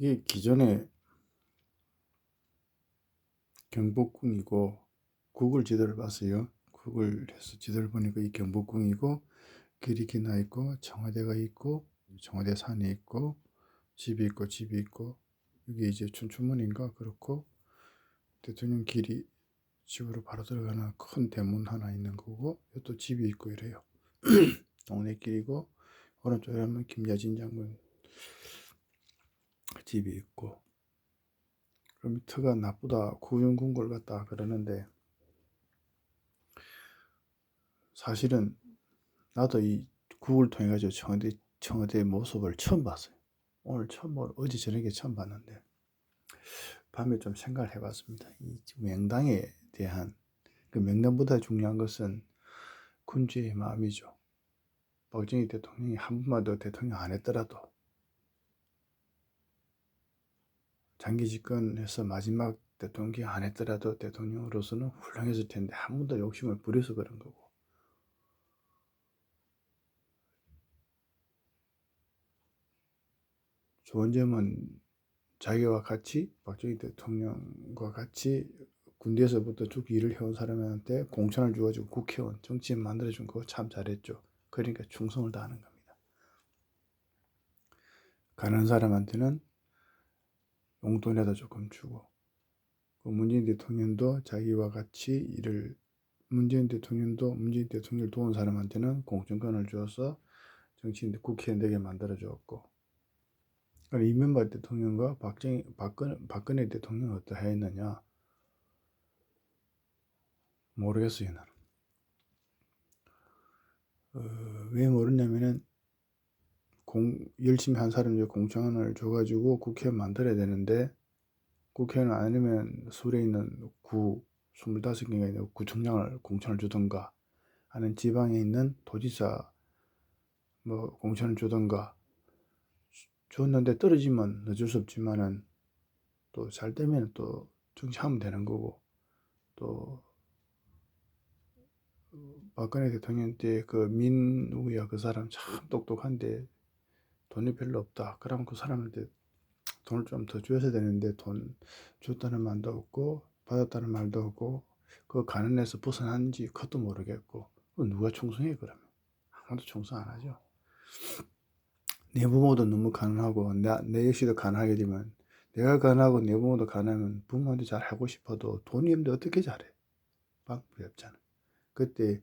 이게 기존에 경복궁이고 구글 지도를 봤어요. 구글에서 지도를 보니까 이 경복궁이고 길이 이렇게 나 있고 청와대가 있고 청와대 산이 있고 집이 있고 이게 이제 춘추문인가 그렇고 대통령 길이 집으로 바로 들어가는 큰 대문 하나 있는 거고 또 집이 있고 이래요. 동네길이고 오른쪽에 하면 김여진 장군 집이 있고 그럼 터가 나쁘다 구윤궁궐 같다 그러는데 사실은 나도 이 구글 통해 가지고 청와대 모습을 처음 봤어요. 오늘 처음 어제 저녁에 처음 봤는데 밤에 좀 생각을 해봤습니다. 이 명당에 대한 그 명당보다 중요한 것은 군주의 마음이죠. 박정희 대통령이 한 번만 더 대통령 안 했더라도 장기 집권해서 마지막 대통령 안 했더라도 대통령으로서는 훌륭했을 텐데 한 번 더 욕심을 부려서 그런 거고 좋은 점은 자기와 같이 박정희 대통령과 같이 군대에서부터 쭉 일을 해온 사람한테 공천을 주어지고 국회의원 정치인 만들어준 거 참 잘했죠. 그러니까 충성을 다하는 겁니다. 가는 사람한테는 용돈에다 조금 주고 문재인 대통령도 자기와 같이 일을 문재인 대통령을 도운 사람한테는 공천권을 주어서 정치인 국회의원 되게 만들어 주었고 이명박 대통령과 박근혜 대통령은 어떠했느냐 모르겠어요. 나는. 왜 모르냐면은 열심히 한 사람들 공천을 줘가지고 국회의원 만들어야 되는데 국회의원 아니면 서울에 있는 구 25개가 있는 구청장을 공천을 주던가 아니면 지방에 있는 도지사 뭐 공천을 주던가 줬는데 떨어지면 어쩔 수 없지만은 또 잘 되면 또 정치하면 되는 거고 또 박근혜 대통령 때 그 민우야 그 사람 참 똑똑한데 돈이 별로 없다. 그러면 그 사람한테 돈을 좀 더 줘야 되는데 돈 줬다는 말도 없고 받았다는 말도 없고 그 가난에서 벗어난지 그것도 모르겠고 누가 충성해 그러면 아무도 충성 안 하죠. 내 부모도 너무 가난하고 내 역시도 가난하게 되면 내가 가난하고 내 부모도 가난하면 부모한테 잘 하고 싶어도 돈이 없는데 어떻게 잘해? 방법이 없잖아. 그때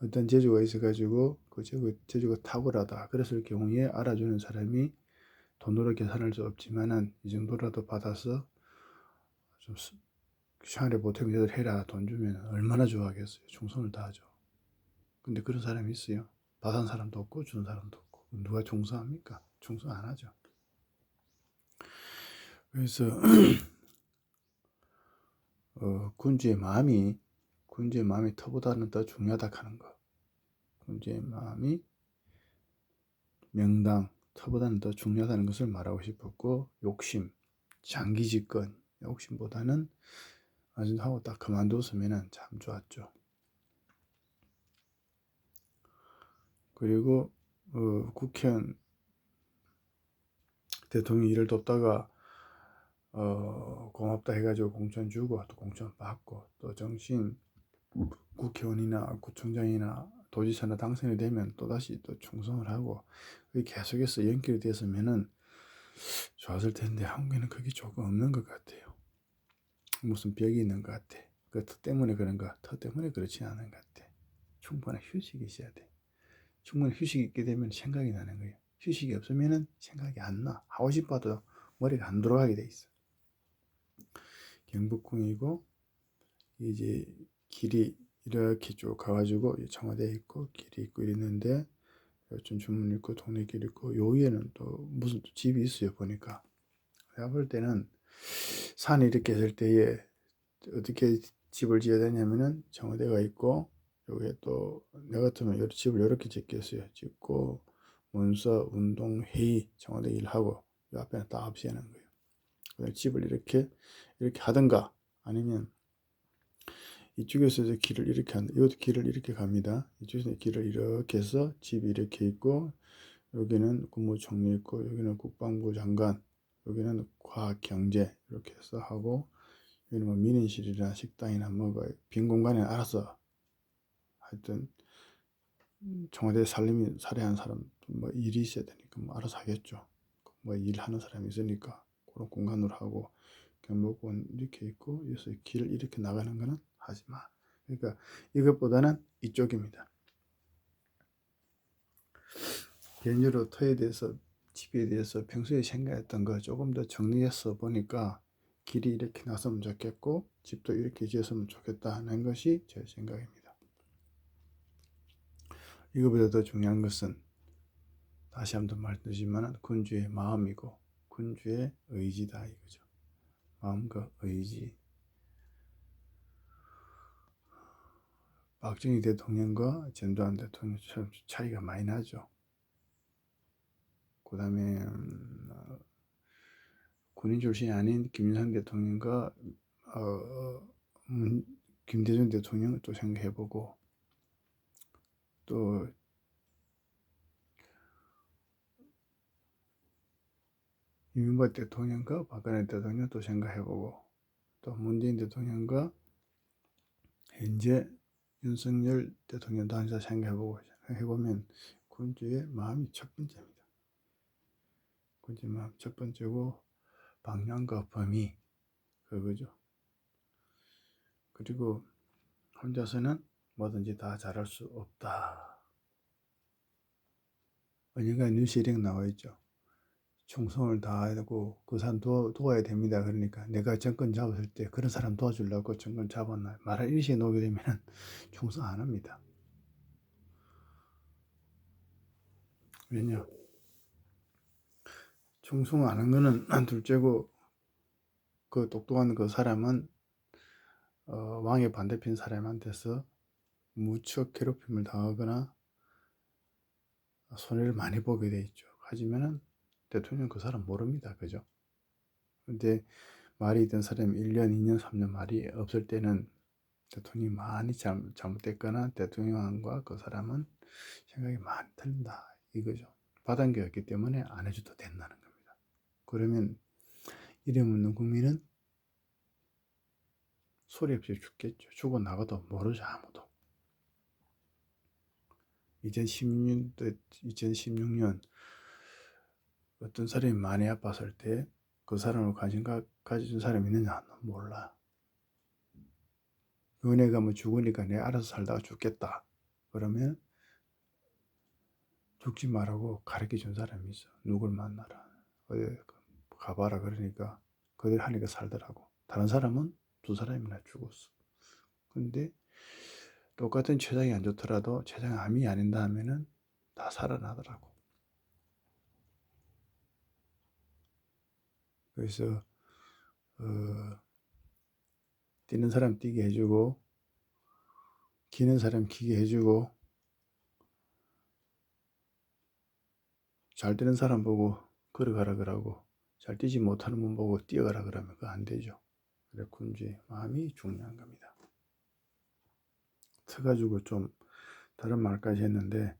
어떤 재주가 있어가지고 그 재주가 탁월하다. 그랬을 경우에 알아주는 사람이 돈으로 계산할 수 없지만은 이 정도라도 받아서 좀 생활에 보탬이 되도록 해라. 돈 주면 얼마나 좋아하겠어요. 충성을 다하죠. 근데 그런 사람이 있어요. 받은 사람도 없고 주는 사람도 없고 누가 충성합니까? 충성 안 하죠. 그래서 군주의 마음이 터보다는 더 중요하다 하는 거. 군주의 마음이 명당 터보다는 더 중요하다는 것을 말하고 싶었고 욕심, 장기 집권 욕심보다는 아주 하고 딱 그만뒀으면 참 좋았죠. 그리고 국회의원 대통령 일을 돕다가 고맙다 해가지고 공천 주고 또 공천 받고 또 정치인 국회의원이나 구청장이나 도지사나 당선이 되면 또다시 또 충성을 하고 계속해서 연결이 됐으면은 좋았을 텐데 한국에는 그게 조금 없는 것 같아요. 무슨 벽이 있는 것 같아. 그 터 때문에 그런가? 터 때문에 그렇지 않은 것 같아. 충분한 휴식이 있어야 돼. 충분히 휴식이 있게 되면 생각이 나는 거예요. 휴식이 없으면은 생각이 안 나. 하고 싶어도 머리가 안 돌아가게 돼 있어. 경복궁이고 이제 길이 이렇게 쭉 가가지고 청와대 있고 길이 있고 이랬는데 춘추문 있고 동네길 있고 요 위에는 또 무슨 또 집이 있어요. 보니까 내가 볼 때는 산이 이렇게 있을 때에 어떻게 집을 지어야 되냐면은 청와대가 있고 여기에 또 내 같으면 여러 집을 이렇게 짓겠어요. 짓고 문서, 운동, 회의, 청와대 일하고 이 앞에는 딱 없애는 거예요. 집을 이렇게 하든가 아니면 이쪽에서 이제 길을 이렇게 한다. 이 길을 이렇게 갑니다. 이쪽에서 길을 이렇게 해서 집이 이렇게 있고 여기는 국무총리 있고 여기는 국방부 장관 여기는 과학, 경제 이렇게 해서 하고, 여기는 뭐 민원실이나 식당이나 뭐가 빈 공간에 알아서 하여튼 청와대 살해한 사람 뭐 일이 있어야 되니까 뭐 알아서 하겠죠. 뭐 일하는 사람이 있으니까 그런 공간으로 하고, 경복궁 이렇게 있고 여기서 길 이렇게 나가는 거는 하지 마. 그러니까 이것보다는 이쪽입니다. 개인적으로 터에 대해서, 집에 대해서 평소에 생각했던 거 조금 더 정리해서 보니까 길이 이렇게 나서면 좋겠고 집도 이렇게 지었으면 좋겠다 하는 것이 제 생각입니다. 이거보다 더 중요한 것은 다시 한번 말씀드리지만 군주의 마음이고 군주의 의지다 이거죠. 마음과 의지. 박정희 대통령과 전두환 대통령 차이가 많이 나죠. 그 다음에 군인 출신이 아닌 김일성 대통령과 김대중 대통령을 또 생각해보고, 또 이명박 대통령과 박근혜 대통령 또 생각해보고, 또 문재인 대통령과 현재 윤석열 대통령도 항상 생각해보고 해보면 군주의 마음이 첫 번째입니다. 군주의 마음 첫 번째고 방향과 범위 그거죠. 그리고 혼자서는 뭐든지 다 잘할 수 없다. 언젠가 뉴스 일행 나와 있죠. 충성을 다하고 그 사람 도와야 됩니다. 그러니까 내가 정권 잡았을 때 그런 사람 도와주려고 정권 잡았나 말을 일시에 놓게 되면 충성 안 합니다. 왜냐? 충성 안 한 거는 둘째고, 그 똑똑한 그 사람은 왕의 반대편 사람한테서 무척 괴롭힘을 당하거나 손해를 많이 보게 돼 있죠. 하지만은 대통령 그 사람 모릅니다. 그죠? 근데 말이 있던 사람이 1년, 2년, 3년 말이 없을 때는 대통령이 많이 잘못됐거나 대통령과 그 사람은 생각이 많이 틀린다 이거죠. 받은 게 없기 때문에 안 해줘도 된다는 겁니다. 그러면 이름 없는 국민은 소리 없이 죽겠죠. 죽어 나가도 모르죠. 아무도. 2016년 어떤 사람이 많이 아팠을 때 그 사람을 관심 가져준 사람이 있느냐? 몰라. 은혜가 뭐 죽으니까 내가 알아서 살다가 죽겠다. 그러면 죽지 말라고 가르쳐 준 사람이 있어. 누굴 만나라. 어디 가봐라. 그러니까 그들 하니까 살더라고. 다른 사람은 두 사람이나 죽었어. 근데 똑같은 췌장이 안 좋더라도 췌장 암이 아닌다 하면은 다 살아나더라고. 그래서 뛰는 사람 뛰게 해주고 기는 사람 기게 해주고 잘 뛰는 사람 보고 걸어가라 그러고 잘 뛰지 못하는 분 보고 뛰어가라 그러면 그거 안 되죠. 그래 군주의 마음이 중요한 겁니다. 터가지고 좀 다른 말까지 했는데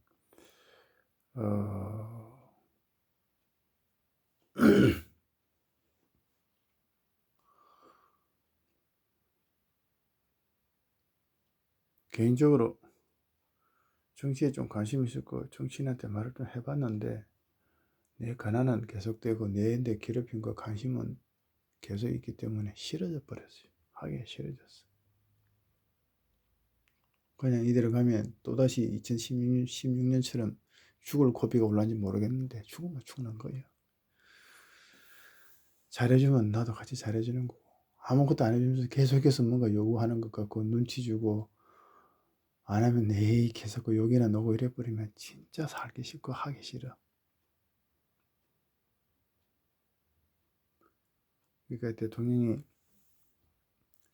개인적으로 정치에 좀 관심이 있었고 정치인한테 말을 좀 해봤는데 내 권한은 계속되고 내인데 괴롭힘과 관심은 계속 있기 때문에 싫어져 버렸어요. 하기 싫어졌어. 그냥 이대로 가면 또다시 2016년처럼 죽을 고비가 올라는지 모르겠는데 죽으면 죽는 거예요. 잘해주면 나도 같이 잘해주는 거고 아무것도 안 해주면서 계속해서 뭔가 요구하는 것 같고 눈치 주고 안 하면 에이 계속 욕이나 놓고 이래버리면 진짜 살기 싫고 하기 싫어. 그러니까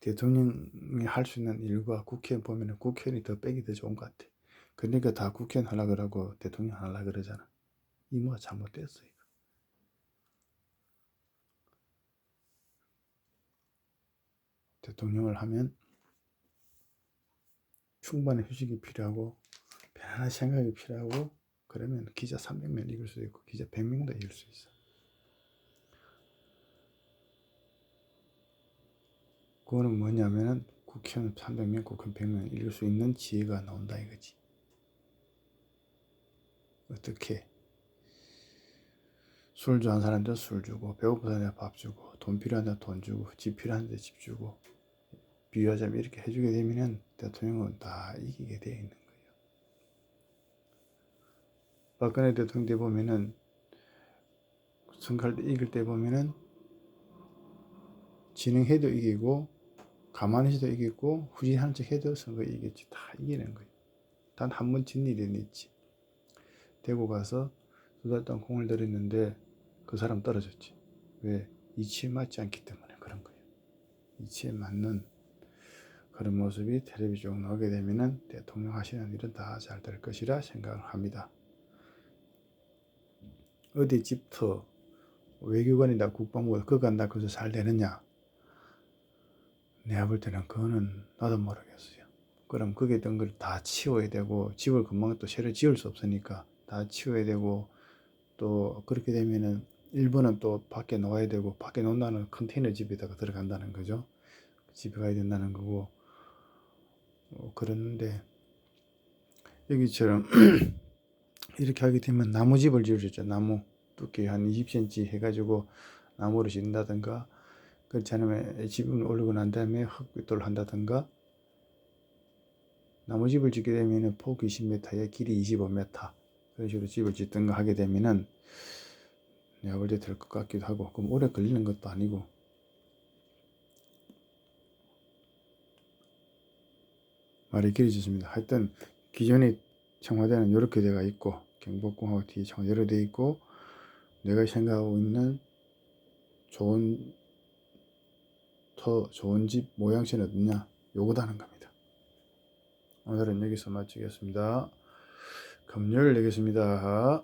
대통령이 할 수 있는 일과 국회의원 보면 국회의원이 더 빼기 더 좋은 것 같아. 그러니까 다 국회의원 하려고 그러고 대통령 하려고 그러잖아. 이모가 잘못됐어. 이거. 대통령을 하면 충분한 휴식이 필요하고 편안한 생각이 필요하고 그러면 기자 300명 읽을 수 있고 기자 100명도 읽을 수 있어. 그거는 뭐냐면은 국회의원 300명, 국회의원 100명 이길 수 있는 지혜가 나온다 이거지. 어떻게? 술 좋아하는 사람들 술 주고, 배고픈 사람한테 밥 주고, 돈 필요한 데 돈 주고, 집 필요한 데 집 주고, 비유하자면 이렇게 해주게 되면은 대통령은 다 이기게 되어 있는 거예요. 박근혜 대통령 때 보면은 선거할 때 이길 때 보면은 진행해도 이기고, 가만히 있어도 이기고, 후진하는 척 해도 선거 이기겠지. 다 이기는 거예요. 단 한 번 진 일은 있지. 대구 가서 2달 동안 공을 들였는데 그 사람 떨어졌지. 왜? 이치에 맞지 않기 때문에 그런 거예요. 이치에 맞는 그런 모습이 텔레비 쪽 나오게 되면은 대통령 하시는 일은 다 잘 될 것이라 생각을 합니다. 어디 집터 외교관이다 국방부가 그거 간다 그래서 잘 되느냐? 내가 볼 때는 그거는 나도 모르겠어요. 그럼 거기에 있던 걸 다 치워야 되고 집을 금방 또 새로 지을 수 없으니까 다 치워야 되고 또 그렇게 되면은 일본은 또 밖에 놓아야 되고 밖에 놓는다는 컨테이너 집에다가 들어간다는 거죠. 집에 가야 된다는 거고 그러는데 여기처럼 이렇게 하게 되면 나무집을 지어줬죠. 나무 두께 한 20cm 해가지고 나무를 짓는다든가 그렇지 않으면 집을 올리고 난 다음에 흙돌을 한다든가 나무집을 짓게 되면 폭 20m에 길이 25m 그런 식으로 집을 짓든가 하게 되면은 내가 볼 때 될 것 같기도 하고 그럼 오래 걸리는 것도 아니고 말이 길어졌습니다. 하여튼 기존의 청와대는 이렇게 되어 있고 경복궁하고 뒤에 청와대 이렇게 되어 있고 내가 생각하고 있는 좋은 좋은 집 모양새는 어딨냐 요거다 하는 겁니다. 오늘은 여기서 마치겠습니다. 금요일 내겠습니다.